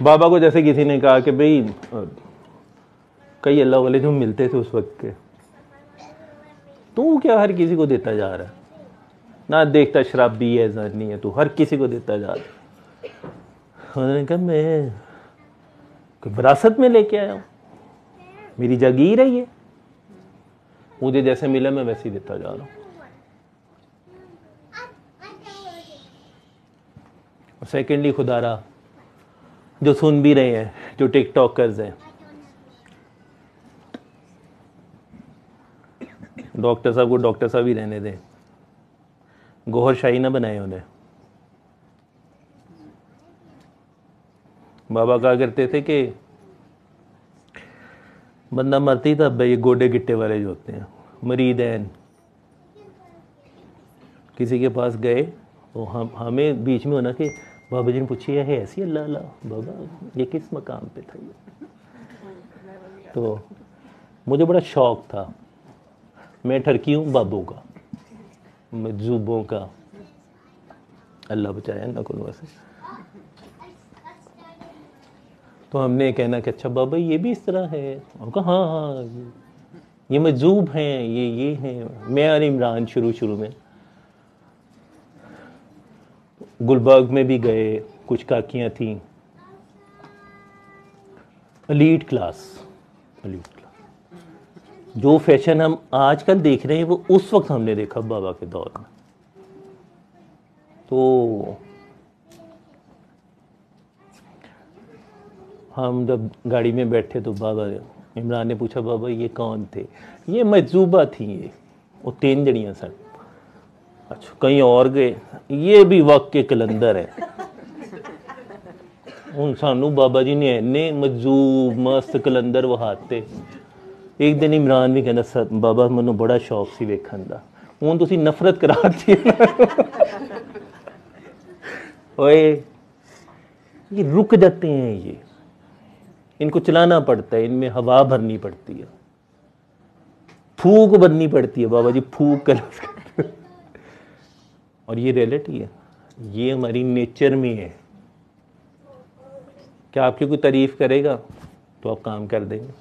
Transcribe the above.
बाबा को जैसे किसी ने कहा कि भाई कई अल्लाह वाले जो मिलते थे उस वक्त के, तू क्या हर किसी को देता जा रहा है, ना देखता शराबी है जानी है, तू हर किसी को देता जा रहा है। उन्होंने कहा मैं कोई विरासत में लेके आया हूँ, मेरी जागीर है ये, मुझे जैसे मिला मैं वैसे ही देता जा रहा हूँ। और सेकेंडली खुदारा जो सुन भी रहे हैं, जो टिकटॉकर्स हैं, डॉक्टर साहब को डॉक्टर साहब ही रहने दें, गोहर शाही ना बनाए उन्हें। बाबा कहा करते थे कि बंदा मरते ही तब ये गोडे गिट्टे वाले जो होते हैं मरीदैन, किसी के पास गए तो हमें बीच में होना कि बाबा जी ने पूछिए है ऐसी अल्लाह अल्लाह, बाबा ये किस मकाम पे था ये। तो मुझे बड़ा शौक था, मैं ठरकी हूँ बाबों का, मजूबों का, अल्लाह बचाया ना कुल वैसे। तो हमने कहना कि अच्छा बाबा ये भी इस तरह है, हम कहा हाँ हाँ ये मजूब हैं, ये हैं। मैं और इमरान शुरू में गुलबर्ग में भी गए, कुछ काकियाँ थीं, एलीट क्लास। जो फैशन हम आजकल देख रहे हैं वो उस वक्त हमने देखा बाबा के दौर में। तो हम जब गाड़ी में बैठे तो बाबा इमरान ने पूछा बाबा ये कौन थे, ये मजूबा थी, ये वो 3 जड़ियाँ सन। अच्छा कहीं और गए, ये भी वक्त के कलंदर है। ਹੁਣ सानू बाबा जी ने इन्ने मजूब मस्त कलंदर वहाते। एक दिन इमरान भी कहता बाबा मैनू बड़ा शौक सी वेखण दा, हुण तुसीं नफरत करा दी। ओए ये रुक जाते हैं, ये इनको चलाना पड़ता है, इनमें हवा भरनी पड़ती है, फूक भरनी पड़ती है। बाबा जी फूक कर और ये रियलिटी है, ये हमारी नेचर में है। क्या आपकी कोई तारीफ करेगा तो आप काम कर देंगे।